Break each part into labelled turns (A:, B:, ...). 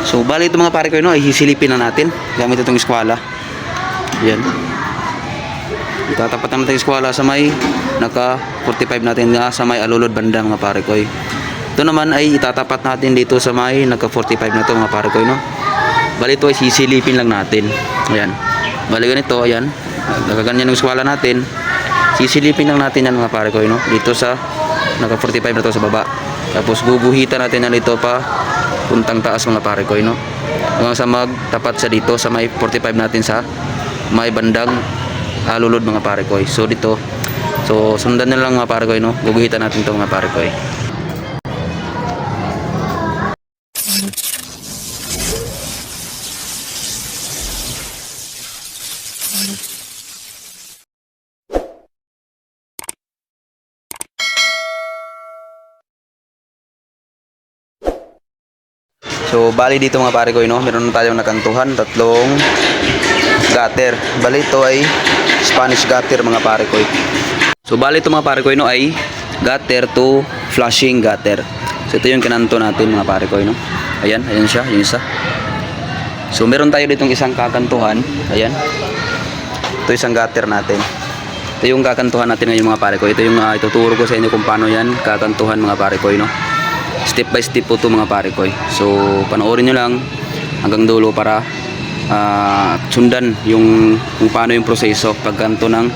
A: So bali ito mga pare ko, no, ay hisilipin na natin gamit itong eskwala. Yan. Itatapat na natin yung eskwala sa may naka 45 natin nga sa may alulod banda mga pare ko. Ito naman ay itatapat natin dito sa may naka 45 na to mga pare ko, no. Bali ito ay sisilipin lang natin. Ayan. Bali ganito, ayan. Nakaganyan yung eskwala natin. Sisilipin lang natin yan mga pare ko, no. Dito sa naka 45 na to sa baba. Tapos guguhitan natin na dito pa puntang taas mga pare ko, no. Hanggang sa magtapat sa dito sa may 45 natin sa may bandang alulod mga pare ko. So dito, so sundan na lang mga pare ko, no. Guguhitan natin to mga pare ko. So bali dito mga pare ko, no, meron tayong nakantuhan, tatlong gutter. Bali ito ay Spanish gutter mga pare ko. So bali ito mga pare ko, no, ay gutter to flushing gutter. So ito yung kinanto natin mga pare ko, no. Ayan, ayan siya, yung isa. So meron tayo ditong isang kakantuhan. Ayan. Ito isang gutter natin. Ito yung kakantuhan natin ngayon mga pare ko. Ito yung ituturo ko sa inyo kung paano yan kakantuhan mga pare ko, no. Step by step po ito mga pare ko. So panoorin nyo lang hanggang dulo para sundan yung kung paano yung proseso pagkanto ng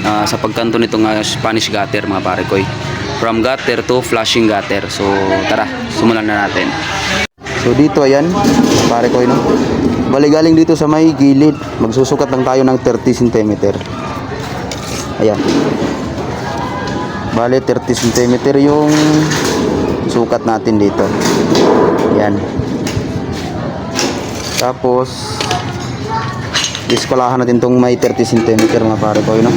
A: sa pagkanto nitong Spanish gutter mga pare ko. From gutter to flushing gutter. So tara, simulan na natin. So dito ayan pare ko, no. Bali galing dito sa may gilid, magsusukat lang tayo ng 30 cm. Ayan. Bali 30 cm yung sukat natin dito. Yan. Tapos diskulahan natin tong may 30 cm mga pare ko, no.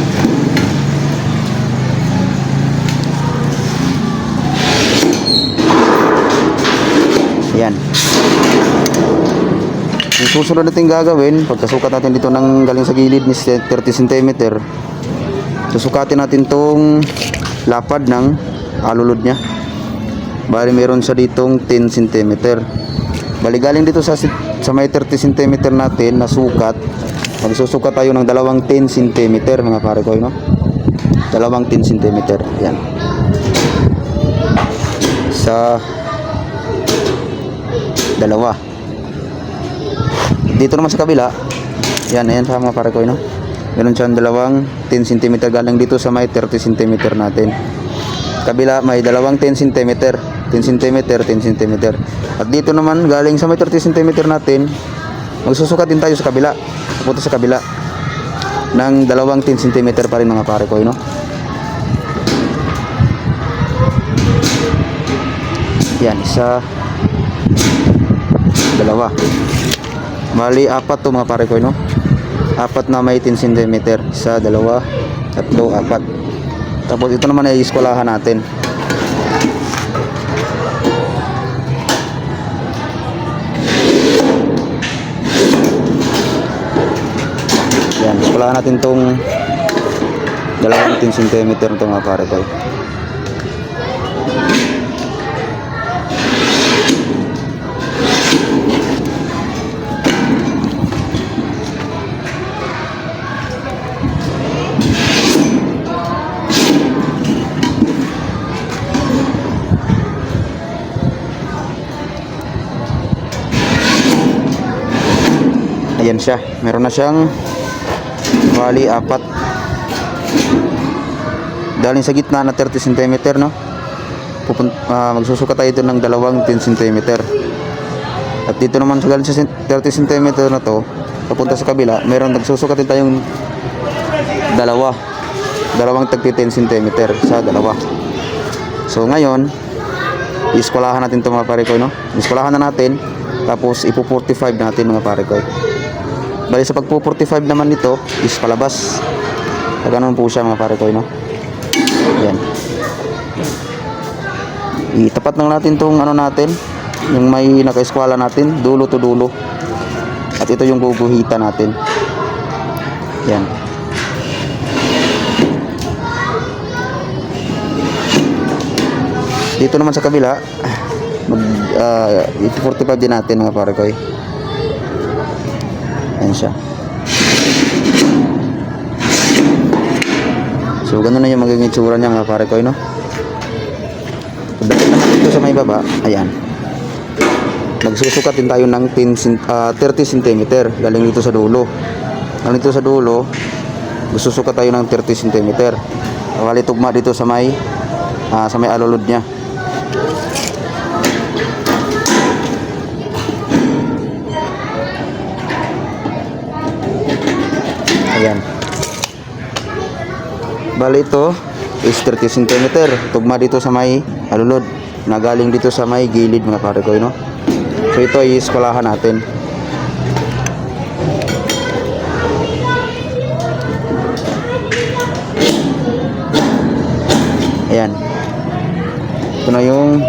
A: Yan. Yung susunod natin gagawin, pagkasukat natin dito ng galing sa gilid ni 30 cm, susukatin natin tong lapad ng alulod nya. Bali meron siya ditong 10 cm. Bali galing dito sa may 30 cm natin na sukat, magsusukat tayo ng dalawang 10 cm mga pare ko, no. Dalawang 10 cm. Yan. Sa dalawa. Dito naman sa kabila. Yan, ayan sa mga pare ko, no. Meron siyang dalawang 10 cm galing dito sa may 30 cm natin. Kabila may dalawang 10 cm. 10 cm, 10 cm. At dito naman galing sa may 30 cm natin, magsusukat din tayo sa kabila. Pupunta sa kabila ng dalawang 10 cm pa rin mga pare ko, no. Yan, isa, dalawa. Bali apat to mga pare ko, no. Apat na may 10 cm. Isa, dalawa, tatlo, apat. Tapos ito naman ay iskolahan natin. Yan, iskolahan natin tong dalawang 10 cm ito mga pare ko. Ayan siya, meron na siyang bali apat. Galing sa gitna na 30 cm, no. Magsusukat tayo ito ng dalawang 10 cm. At dito naman sa galing sa 30 cm na to, papunta sa kabila, meron nagsusukat din tayong dalawang tagti 10 cm sa dalawa. So ngayon, iskolahan natin ito mga pare ko, no. Iskolahan na natin, tapos ipo 45 natin mga pare ko. Bali sa pagpo 45 naman nito is palabas. Ganoon po siya mga pare ko, no. Yan. Itapat lang natin tong ano natin, yung may naka-eskwala natin, dulo to dulo. At ito yung guguhitan natin. Yan. Dito naman sa kabila, 45 din natin mga pare koy. Ayan siya. So ganun na yung magiging itsura niya mga pare koy, no? Dahil naman dito sa may baba, ayan. Nagsusukat din tayo ng 30 cm galing dito sa dulo. Galing dito sa dulo, susukat tayo ng 30 cm. Bali tugma dito sa may alulod niya. Ayan. Bali ito is 30 cm. Tugma dito sa may alulod na galing dito sa may gilid mga pare ko, no? So ito ay iskolahan natin. Ayan. Ito na yung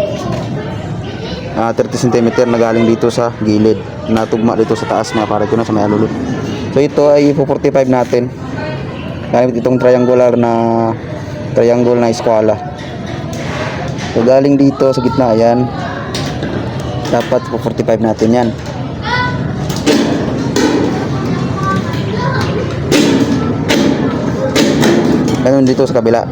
A: 30 cm na galing dito sa gilid na tugma dito sa taas mga pare ko, no, sa may alulod. So ito ay 45 natin. Gamit itong triangle na eskwala. So galing dito sa gitna, ayan. Dapat 45 natin yan. Ganun dito sa kabila.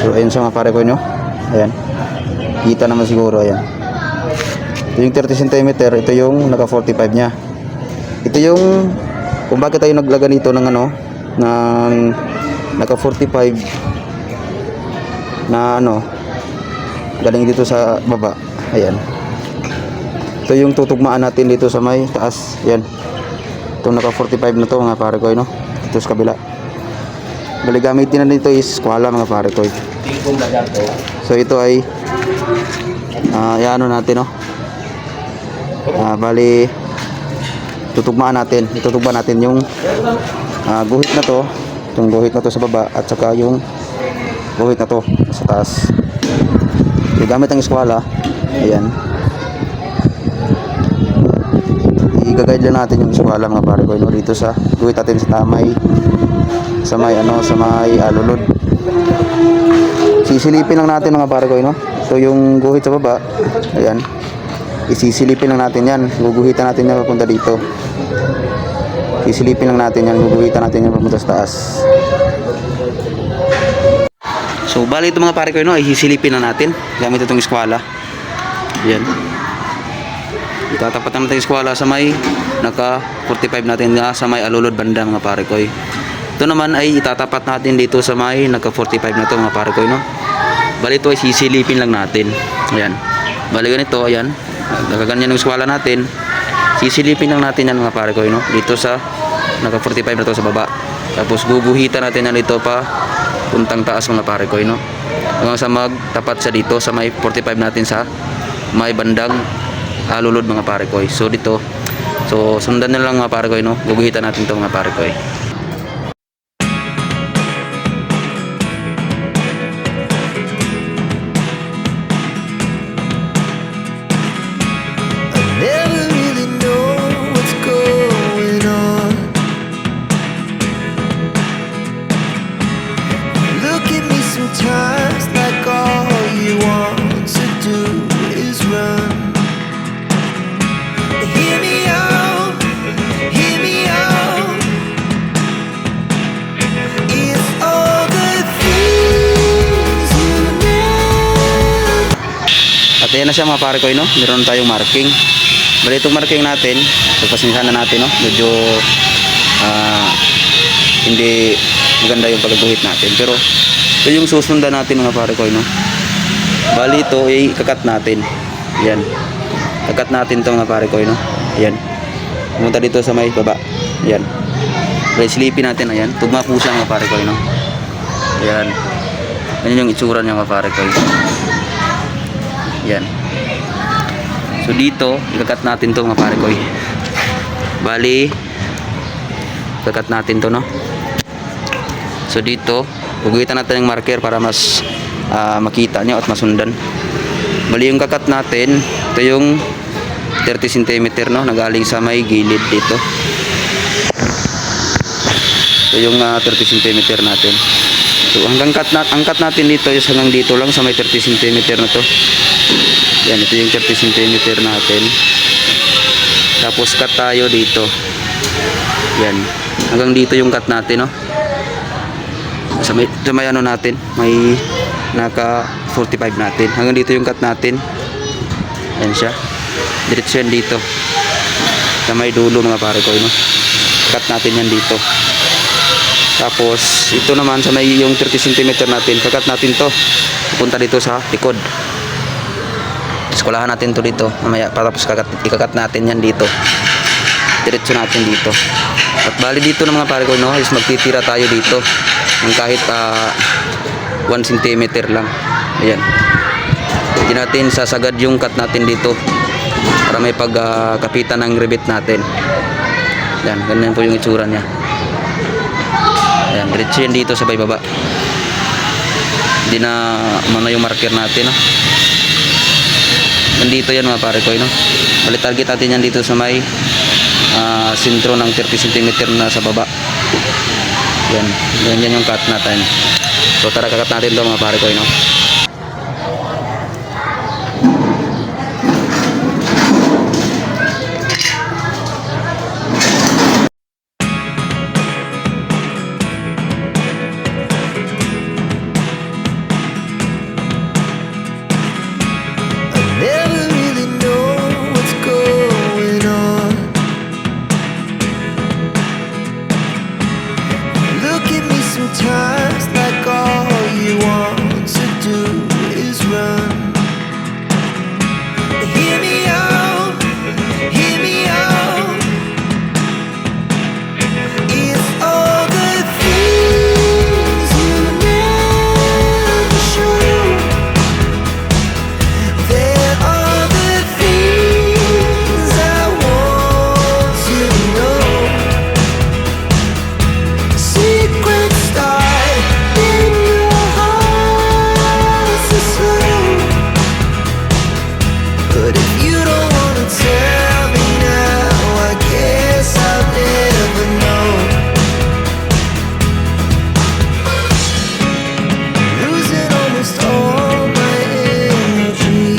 A: So ayun sa mga pare ko nyo. Ayan. Kita naman siguro, ayan. Ito yung 30 cm, ito yung naka 45 nya. Ito yung kung bakit tayo naglaga nito ng naka 45 na galing dito sa baba. Ayan. Ito yung tutugmaan natin dito sa may taas. Ayan. Itong naka 45 na to mga pare ko, no? Ito sa kabila. Bali gamitin na dito is eskwala mga pare ko. So ito ay natin, no? Bali tutugmaan natin. Itutugma natin yung guhit na to, itong guhit na to sa baba at saka yung guhit na to sa taas. So, gamit ang eskwala. Ayan. I-guide lang natin yung eskwala mga pare ko, no? Dito sa guhit natin sa may alulod. Sisilipin lang natin mga pare ko, no? So yung guhit sa baba, ayan. Isisilipin lang natin yan. Guguhitan natin yan papunta dito. Sisilipin lang natin yan. Guguhitan natin yan papunta sa taas. So bali ito mga pare ko, no, ay sisilipin lang natin gamit itong eskwala. Ayan. Itatapatan natin yung eskwala sa may naka 45 natin sa may alulod banda mga pare ko. Ito naman ay itatapat natin dito sa may naka 45 na to mga pare ko, no. Bali ito ay sisilipin lang natin. Ayan. Bali ganito, ayan. Nakaganyan yung eskwala natin. Sisilipin lang natin yan mga pare ko, no, dito sa naka 45 na to sa baba. Tapos guguhitan natin yan dito pa puntang taas mga pare ko, no, hanggang sa magtapat siya dito sa may 45 natin sa may bandang alulod mga pare ko. So dito, so sundan na lang mga pare ko, no, guguhitan natin to mga pare ko.
B: Sometimes like all you want to do is run. Hear me out, hear me out. It's all the things you know.
A: At ayan na siya mga pare ko, no? Meron tayong marking. Bali itong marking natin, pagpasinsahan na natin, no? Medyo hindi maganda yung pagguhit natin, pero ito yung susundan natin mga pare ko, no? Bali ito ay kakat natin. Ayan. Kakat natin ito mga pare ko, no? Ayan. Pumunta dito sa may baba. Ayan. Bali silipin natin. Ayan. Tugma po siya mga pare ko, no? Ayan. Ganyan yung itsura niya mga pare ko. Ayan. So dito, ikakat natin to mga pare ko. Bali kakat natin to, no? So dito guguhitan natin ng marker para mas makita nyo at masundan. Bali yung kakat natin, ito yung 30 cm, no, nagaling sa may gilid dito. Ito yung 30 cm natin. So ang cut natin dito is hanggang dito lang sa may 30 cm na to. Yan, ito yung 30 cm natin. Tapos cut tayo dito. Yan. Hanggang dito yung cut natin, no. Sa may ano natin, may naka 45 natin. Hanggang dito yung cut natin. Yan siya. Diretso yan dito. Sa may dulo mga pare ko, no. Cut natin yan dito. Tapos ito naman sa may yung 30 cm natin, kakat natin to pupunta dito sa likod. Eskulahan natin to dito mamaya, tapos ikakat natin yan dito, diretso natin dito. At bali dito na mga pare ko, no, is magtitira tayo dito ng kahit 1 cm lang. Ayan, hindi natin sasagad yung cut natin dito para may pagkapitan ng rivet natin. Yan, ganyan po yung itsura niya. Ayan, diretso yan dito sa baba. Hindi na umano yung marker natin, no? Nandito yan mga pare ko, no? Bali target natin yan dito sa may sentro ng 30 cm na sa baba. Yan, yan yung cut natin. So tara, kakat natin ito mga pare ko, no?
B: Never really know what's going on. Look at me sometimes like all you want to do is run. Hear me out, hear me out. It's all the things you never show. There are the things I want to know. Secrets start in your heart so slow. But if you don't wanna tell me now, I guess I'll never know. Losing almost all my energy.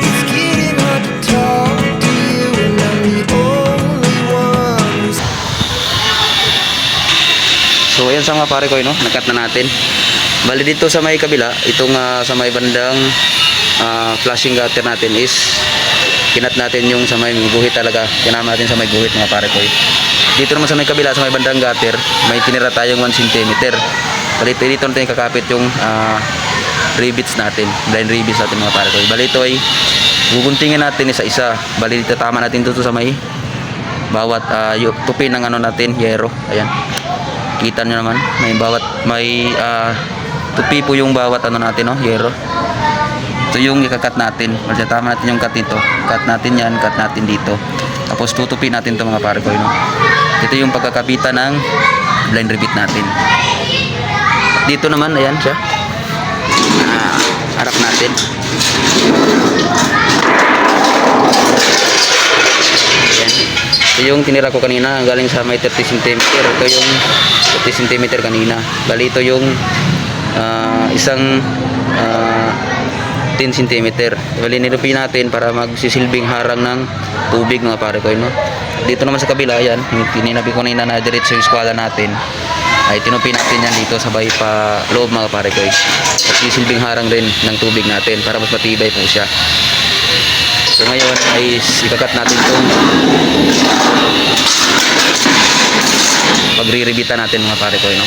B: It's getting hard to talk to you, and I'm the only one who's
A: So ayan sa mga pare ko, no, nakat na natin. Bali dito sa may kabila, itong sa may bandang flashing gutter natin is kinat natin yung sa may guhit talaga. Kinama natin sa may guhit mga pare ko. Dito naman sa may kabila, sa may bandang gutter, may tinira tayong 1 cm. Bali dito natin kakapit yung rivets natin, blind rivets natin mga pare ko. Bali ito ay guguntingin natin isa-isa. Bali dito tama natin dito sa may bawat yung tupi ng ano natin, yero. Ayan. Kita nyo naman, may tupi po yung bawat ano natin, no, yero. Ito yung ikakat natin. Bali tama natin yung cut dito. Cut natin yan, cut natin dito. Tapos tutupi natin to mga pare ko, no. Ito yung pagkakapitan ng blind rivet natin. Dito naman, ayan siya. Harap natin. Ayan. Ito yung tinira ko kanina, galing sa may 30 cm. Ito yung 30 cm kanina. Bali ito yung isang 10 cm. Bali nilupi natin para magsisilbing harang ng tubig mga pare ko, no. Dito naman sa kabila, yan, yung tininabi ko kanina na diretso yung eskwela natin, ay tinupi natin yan dito sabay pa loob mga pare ko. At sisilbing harang rin ng tubig natin para mas matibay po siya. So ngayon ay ikakat natin itong pagre-ribitan natin mga pare ko, no.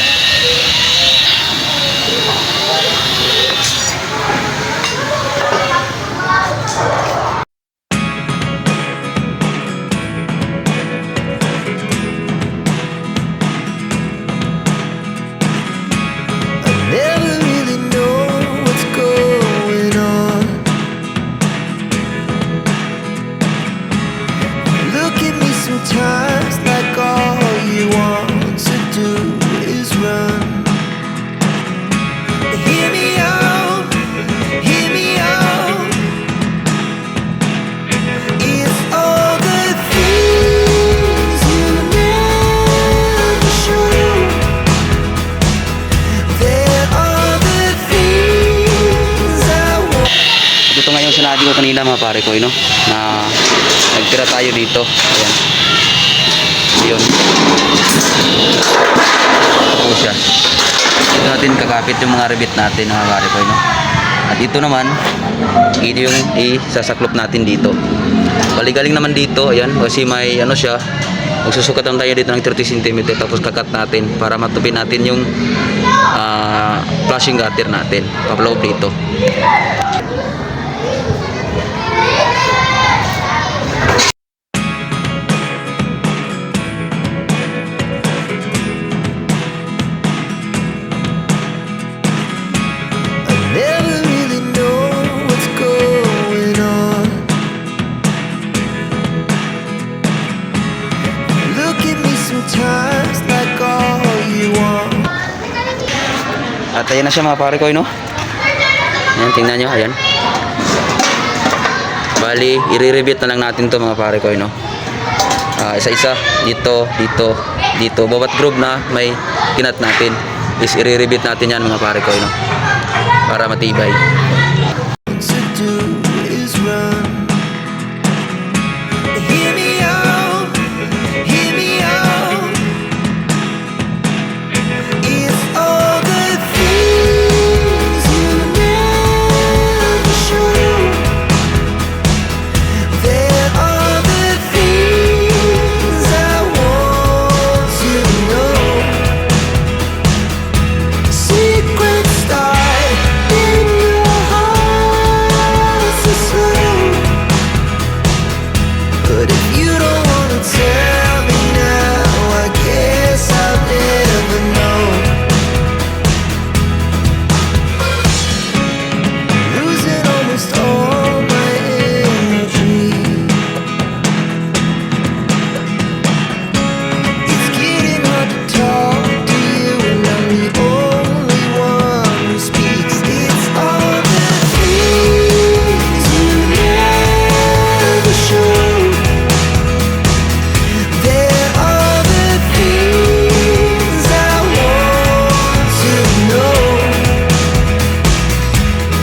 B: never really know what's going on. Look at me sometimes like all you want to do is run.
A: kanina mga pare ko, no? Na nagtira tayo dito. Ayan. Yun. Ito siya. Dito natin kakapit yung mga rebit natin mga pare ko, no? At ito naman, ito yung isasaklop natin dito. Baligaling naman dito, ayan, kasi may ano siya, magsusukat lang tayo dito ng 30 cm tapos kakat natin para matupin natin yung flashing gutter natin papaloob dito.
B: Never really know what's going on. Look at me sometimes like all you want.
A: At ayan na siya mga pare ko, no? Ayan, tingnan nyo, ayan. Bali, i-rebuild na lang natin to mga pare ko, no? Isa-isa, dito, dito, dito. Bawat group na may kinat natin is i-rebuild natin yan mga pare ko, no? Para matibay.
B: To do is run. Hear me out, hear me out. It's all the things you never show. There are the things I want to know. Secret start in your heart so slow. But if you don't wanna tell me now, I guess I'll never know. Losing almost all my energy. It's getting hard to talk to you, and I'm the only one who speaks. It's all the things you never show. There are the things I want to know.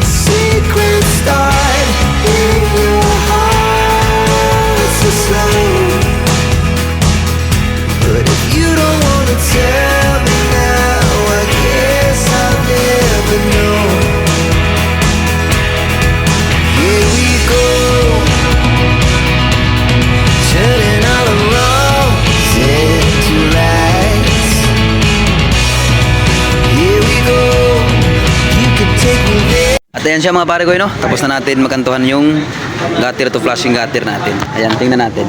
B: Secrets start in your heart so slow. But if you don't wanna tell me now, I guess I'll never know. Here we go, turning all the wrongs into rights. Here we go, you can take me there.
A: At ayan siya mga pare ko, no? Tapos na natin makantuhan yung gutter to flashing gutter natin. Ayan, tingnan natin.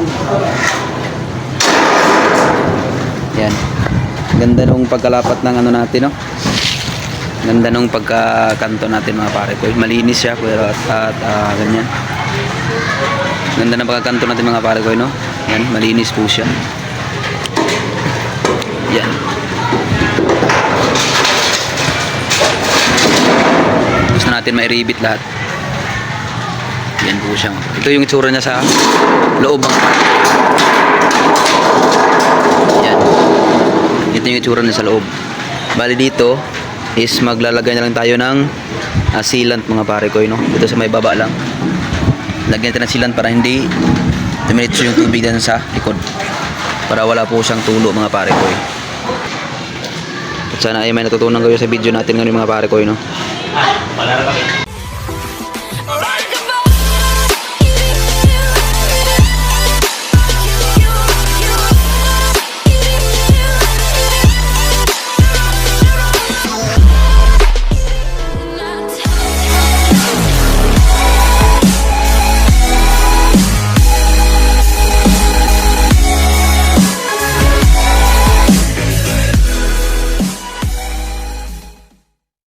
A: Ayan. Ganda nung pagkalapat ng ano natin, no? Ganda nung pagkakanto natin mga pare ko. Malinis siya, pero at ganyan. Ganda ng pagkakanto natin mga pare ko, no? Ayan, malinis po siya. Ayan. Gusto natin mai-rebit lahat. Yan po siya. Ito yung itsura niya sa loob mga pare. Yan. Ito yung itsura niya sa loob. Bali dito is maglalagay na lang tayo ng sealant mga pare ko, no? Dito sa may baba lang. Lagyan natin ng sealant para hindi dumiretso yung tubig dyan sa likod. Para wala po siyang tulo mga pare ko. At sana ay may natutunan kayo sa video natin ngayon mga pare ko, no?